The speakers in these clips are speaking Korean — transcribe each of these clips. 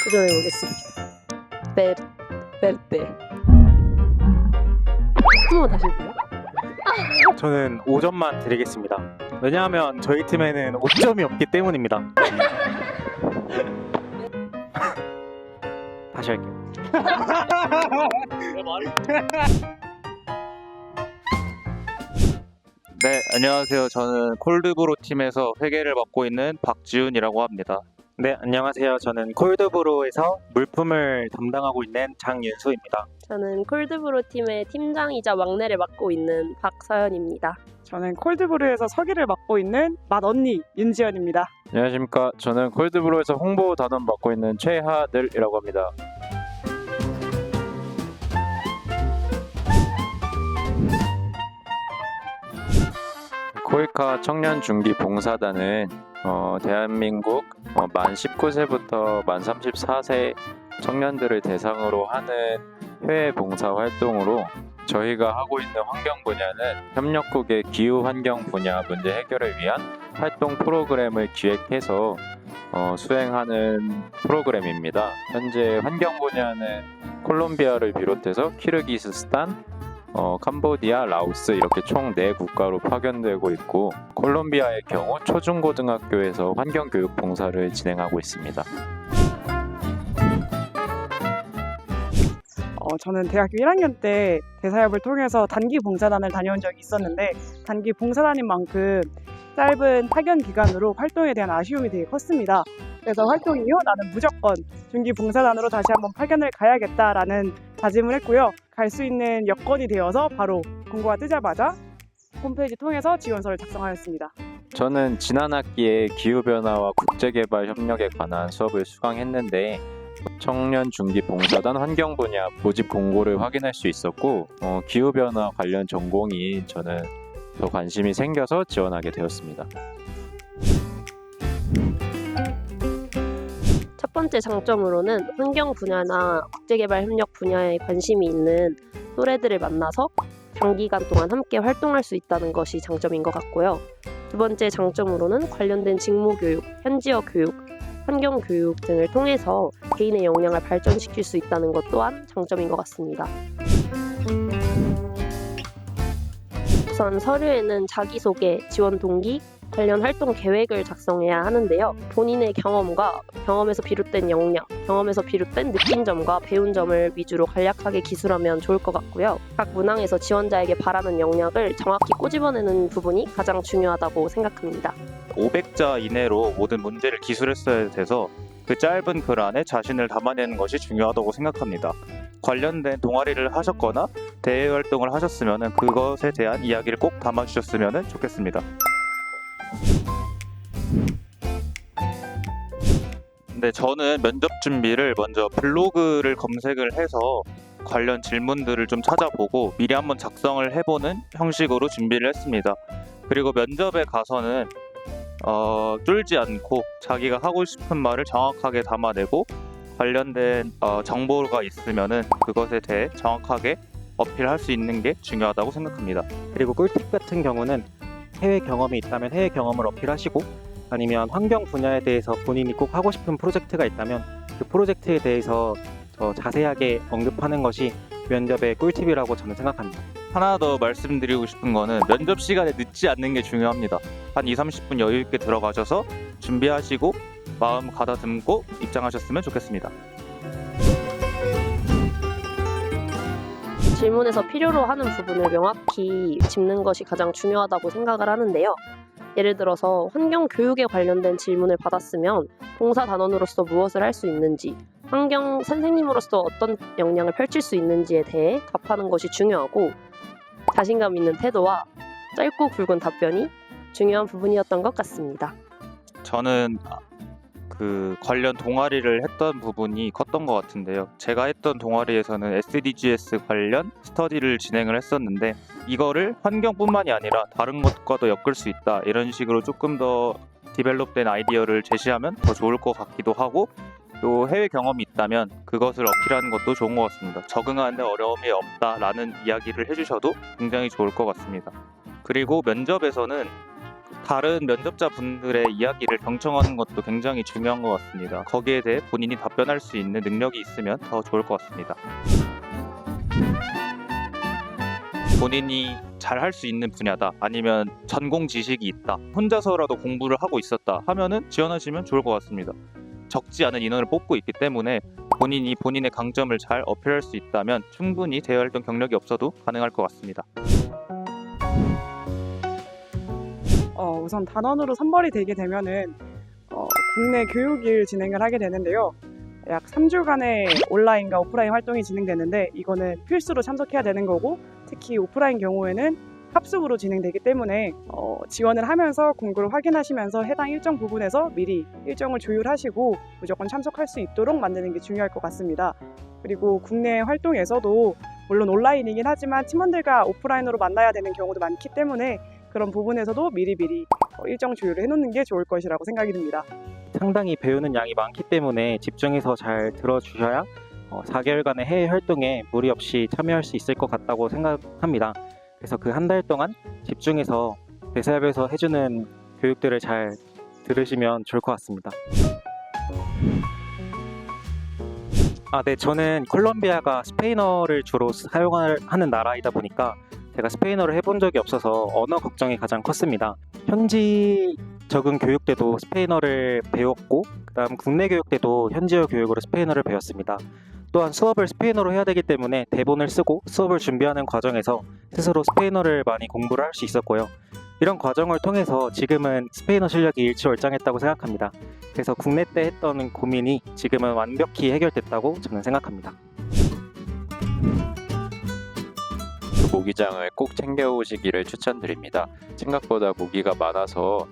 도전해 보겠습니다. 베르테. 한 번만 다시 해볼까요? 저는 5점만 드리겠습니다. 왜냐하면 저희 팀에는 5점이 없기 때문입니다. 다시 할게요. 네, 안녕하세요. 저는 콜드브루 팀에서 회계를 맡고 있는 박지훈이라고 합니다. 네, 안녕하세요. 저는 콜드브루에서 물품을 담당하고 있는 장윤수입니다. 저는 콜드브루 팀의 팀장이자 막내를 맡고 있는 박서연입니다. 저는 콜드브루에서 서기를 맡고 있는 맏언니 윤지연입니다. 안녕하십니까. 저는 콜드브루에서 홍보 단원 맡고 있는 최하늘이라고 합니다. 코이카 청년중기봉사단은 대한민국 만 19세부터 만 34세 청년들을 대상으로 하는 해외 봉사 활동으로 저희가 하고 있는 환경 분야는 협력국의 기후 환경 분야 문제 해결을 위한 활동 프로그램을 기획해서 수행하는 프로그램입니다. 현재 환경 분야는 콜롬비아를 비롯해서 키르기스스탄, 캄보디아, 라오스 이렇게 총 4국가로 파견되고 있고 콜롬비아의 경우 초중고등학교에서 환경교육 봉사를 진행하고 있습니다. 저는 대학교 1학년 때 대사협을 통해서 단기 봉사단을 다녀온 적이 있었는데 단기 봉사단인 만큼 짧은 파견 기간으로 활동에 대한 아쉬움이 되게 컸습니다. 그래서 활동 이후 나는 무조건 중기 봉사단으로 다시 한번 파견을 가야겠다라는 다짐을 했고요. 갈 수 있는 여건이 되어서 바로 공고가 뜨자마자 홈페이지 통해서 지원서를 작성하였습니다. 저는 지난 학기에 기후변화와 국제개발 협력에 관한 수업을 수강했는데 청년중기봉사단 환경 분야 모집 공고를 확인할 수 있었고 기후변화 관련 전공이 저는 더 관심이 생겨서 지원하게 되었습니다. 첫 번째 장점으로는 환경 분야나 국제개발 협력 분야에 관심이 있는 또래들을 만나서 장기간 동안 함께 활동할 수 있다는 것이 장점인 것 같고요. 두 번째 장점으로는 관련된 직무교육, 현지어 교육, 환경교육 등을 통해서 개인의 역량을 발전시킬 수 있다는 것 또한 장점인 것 같습니다. 우선 서류에는 자기소개, 지원 동기, 관련 활동 계획을 작성해야 하는데요. 본인의 경험에서 비롯된 역량, 경험에서 비롯된 느낀 점과 배운 점을 위주로 간략하게 기술하면 좋을 것 같고요. 각 문항에서 지원자에게 바라는 역량을 정확히 꼬집어내는 부분이 가장 중요하다고 생각합니다. 500자 이내로 모든 문제를 기술했어야 돼서 그 짧은 글 안에 자신을 담아내는 것이 중요하다고 생각합니다. 관련된 동아리를 하셨거나 대외 활동을 하셨으면 그것에 대한 이야기를 꼭 담아주셨으면 좋겠습니다. 근데 저는 면접 준비를 먼저 블로그를 검색을 해서 관련 질문들을 좀 찾아보고 미리 한번 작성을 해보는 형식으로 준비를 했습니다. 그리고 면접에 가서는 쫄지 않고 자기가 하고 싶은 말을 정확하게 담아내고 관련된 정보가 있으면은 그것에 대해 정확하게 어필할 수 있는 게 중요하다고 생각합니다. 그리고 꿀팁 같은 경우는 해외 경험이 있다면 해외 경험을 어필하시고 아니면 환경 분야에 대해서 본인이 꼭 하고 싶은 프로젝트가 있다면 그 프로젝트에 대해서 더 자세하게 언급하는 것이 면접의 꿀팁이라고 저는 생각합니다. 하나 더 말씀드리고 싶은 거는 면접 시간에 늦지 않는 게 중요합니다. 한 20-30분 여유 있게 들어가셔서 준비하시고 마음 가다듬고 입장하셨으면 좋겠습니다. 질문에서 필요로 하는 부분을 명확히 짚는 것이 가장 중요하다고 생각을 하는데요. 예를 들어서 환경 교육에 관련된 질문을 받았으면 봉사단원으로서 무엇을 할 수 있는지, 환경 선생님으로서 어떤 역량을 펼칠 수 있는지에 대해 답하는 것이 중요하고 자신감 있는 태도와 짧고 굵은 답변이 중요한 부분이었던 것 같습니다. 저는 그 관련 동아리를 했던 부분이 컸던 것 같은데요. 제가 했던 동아리에서는 SDGs 관련 스터디를 진행을 했었는데 이거를 환경뿐만이 아니라 다른 것과도 엮을 수 있다 이런 식으로 조금 더 디벨롭된 아이디어를 제시하면 더 좋을 것 같기도 하고 또 해외 경험이 있다면 그것을 어필하는 것도 좋은 것 같습니다. 적응하는데 어려움이 없다라는 이야기를 해주셔도 굉장히 좋을 것 같습니다. 그리고 면접에서는 다른 면접자분들의 이야기를 경청하는 것도 굉장히 중요한 것 같습니다. 거기에 대해 본인이 답변할 수 있는 능력이 있으면 더 좋을 것 같습니다. 본인이 잘 할 수 있는 분야다, 아니면 전공 지식이 있다, 혼자서라도 공부를 하고 있었다 하면은 지원하시면 좋을 것 같습니다. 적지 않은 인원을 뽑고 있기 때문에 본인이 본인의 강점을 잘 어필할 수 있다면 충분히 대외활동 경력이 없어도 가능할 것 같습니다. 우선 단원으로 선발이 되게 되면은 국내 교육일 진행을 하게 되는데요. 약 3주간의 온라인과 오프라인 활동이 진행되는데 이거는 필수로 참석해야 되는 거고, 특히 오프라인 경우에는 합숙으로 진행되기 때문에 지원을 하면서 공고를 확인하시면서 해당 일정 부분에서 미리 일정을 조율하시고 무조건 참석할 수 있도록 만드는 게 중요할 것 같습니다. 그리고 국내 활동에서도 물론 온라인이긴 하지만 팀원들과 오프라인으로 만나야 되는 경우도 많기 때문에 그런 부분에서도 미리미리 일정 조율을 해놓는 게 좋을 것이라고 생각이 듭니다. 상당히 배우는 양이 많기 때문에 집중해서 잘 들어주셔야 4개월간의 해외 활동에 무리 없이 참여할 수 있을 것 같다고 생각합니다. 그래서 그 한 달 동안 집중해서 대사협에서 해주는 교육들을 잘 들으시면 좋을 것 같습니다. 네, 저는 콜롬비아가 스페인어를 주로 사용하는 나라이다 보니까 제가 스페인어를 해본 적이 없어서 언어 걱정이 가장 컸습니다. 현지 적응 교육 때도 스페인어를 배웠고, 그다음 국내 교육 때도 현지어 교육으로 스페인어를 배웠습니다. 또한 수업을 스페인어로 해야 되기 때문에 대본을 쓰고 수업을 준비하는 과정에서 스스로 스페인어를 많이 공부를 할 수 있었고요. 이런 과정을 통해서 지금은 스페인어 실력이 일취월장했다고 생각합니다. 그래서 국내 때 했던 고민이 지금은 완벽히 해결됐다고 저는 생각합니다. 모기장을 꼭 챙겨오시기를 추천드립니다. 생각보다 모기가 많아서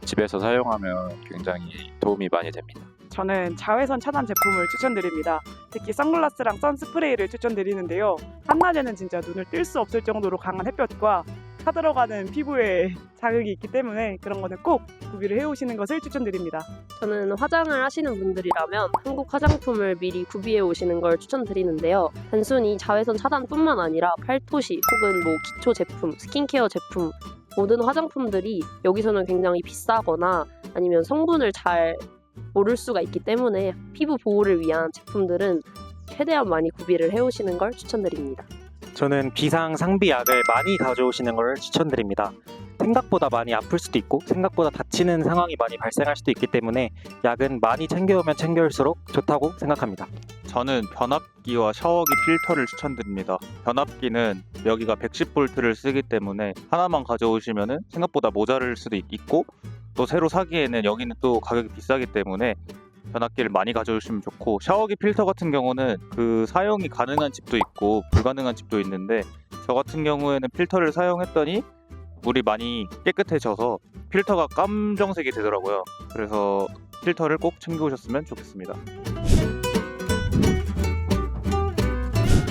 집에서 사용하면 굉장히 도움이 많이 됩니다. 저는 자외선 차단 제품을 추천드립니다. 특히 선글라스랑 선스프레이를 추천드리는데요. 한낮에는 진짜 눈을 뜰 수 없을 정도로 강한 햇볕과 타들어가는 피부에 자극이 있기 때문에 그런 거는 꼭 구비를 해오시는 것을 추천드립니다. 저는 화장을 하시는 분들이라면 한국 화장품을 미리 구비해 오시는 걸 추천드리는데요. 단순히 자외선 차단뿐만 아니라 팔토시 혹은 기초 제품, 스킨케어 제품, 모든 화장품들이 여기서는 굉장히 비싸거나 아니면 성분을 잘 모를 수가 있기 때문에 피부 보호를 위한 제품들은 최대한 많이 구비를 해오시는 걸 추천드립니다. 저는 비상 상비약을 많이 가져오시는 걸 추천드립니다. 생각보다 많이 아플 수도 있고 생각보다 다치는 상황이 많이 발생할 수도 있기 때문에 약은 많이 챙겨오면 챙겨올수록 좋다고 생각합니다. 저는 변압기와 샤워기 필터를 추천드립니다. 변압기는 여기가 110V를 쓰기 때문에 하나만 가져오시면 생각보다 모자랄 수도 있고, 또 새로 사기에는 여기는 또 가격이 비싸기 때문에 변압기를 많이 가져오시면 좋고, 샤워기 필터 같은 경우는 그 사용이 가능한 집도 있고 불가능한 집도 있는데, 저 같은 경우에는 필터를 사용했더니 물이 많이 깨끗해져서 필터가 깜정색이 되더라고요. 그래서 필터를 꼭 챙겨오셨으면 좋겠습니다.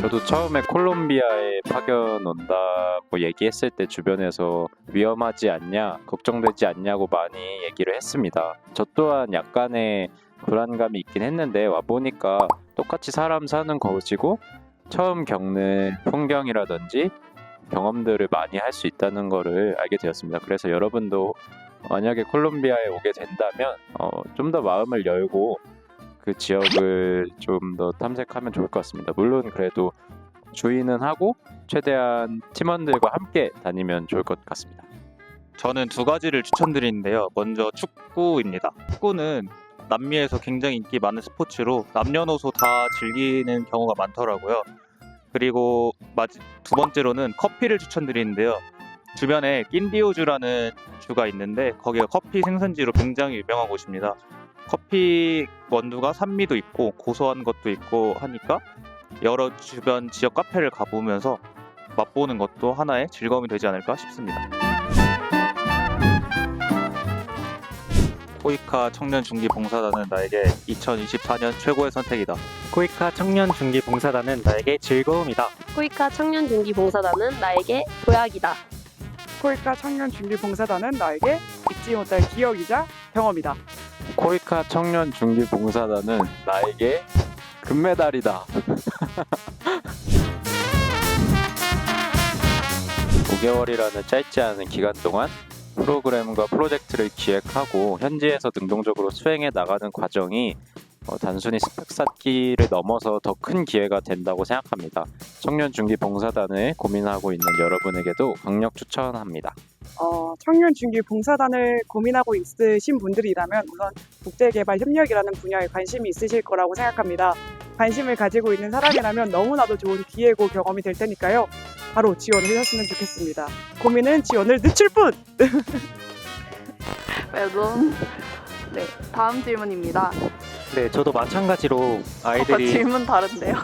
저도 처음에 콜롬비아에 파견 온다고 얘기했을 때 주변에서 위험하지 않냐, 걱정되지 않냐고 많이 얘기를 했습니다. 저 또한 약간의 불안감이 있긴 했는데 와보니까 똑같이 사람 사는 곳이고 처음 겪는 풍경이라든지 경험들을 많이 할 수 있다는 거를 알게 되었습니다. 그래서 여러분도 만약에 콜롬비아에 오게 된다면 좀 더 마음을 열고 그 지역을 좀 더 탐색하면 좋을 것 같습니다. 물론 그래도 주의는 하고 최대한 팀원들과 함께 다니면 좋을 것 같습니다. 저는 두 가지를 추천드리는데요. 먼저 축구입니다. 축구는 남미에서 굉장히 인기 많은 스포츠로 남녀노소 다 즐기는 경우가 많더라고요. 그리고 두 번째로는 커피를 추천드리는데요. 주변에 낀디오주라는 주가 있는데 거기가 커피 생산지로 굉장히 유명한 곳입니다. 커피 원두가 산미도 있고 고소한 것도 있고 하니까 여러 주변 지역 카페를 가보면서 맛보는 것도 하나의 즐거움이 되지 않을까 싶습니다. 코이카 청년중기봉사단은 나에게 2024년 최고의 선택이다. 코이카 청년중기봉사단은 나에게 즐거움이다. 코이카 청년중기봉사단은 나에게 도약이다. 코이카 청년중기봉사단은 나에게 잊지 못할 기억이자 경험이다. 코이카 청년중기봉사단은 나에게 금메달이다. 5개월이라는 짧지 않은 기간 동안 프로그램과 프로젝트를 기획하고 현지에서 능동적으로 수행해 나가는 과정이 단순히 스펙 쌓기를 넘어서 더 큰 기회가 된다고 생각합니다. 청년 중기 봉사단을 고민하고 있는 여러분에게도 강력 추천합니다. 청년 중기 봉사단을 고민하고 있으신 분들이라면 우선 국제개발협력이라는 분야에 관심이 있으실 거라고 생각합니다. 관심을 가지고 있는 사람이라면 너무나도 좋은 기회고 경험이 될 테니까요. 바로 지원을 하셨으면 좋겠습니다. 고민은 지원을 늦출 뿐! 매돈. 네, 다음 질문입니다. 네, 저도 마찬가지로 아이들이 질문 다른데요?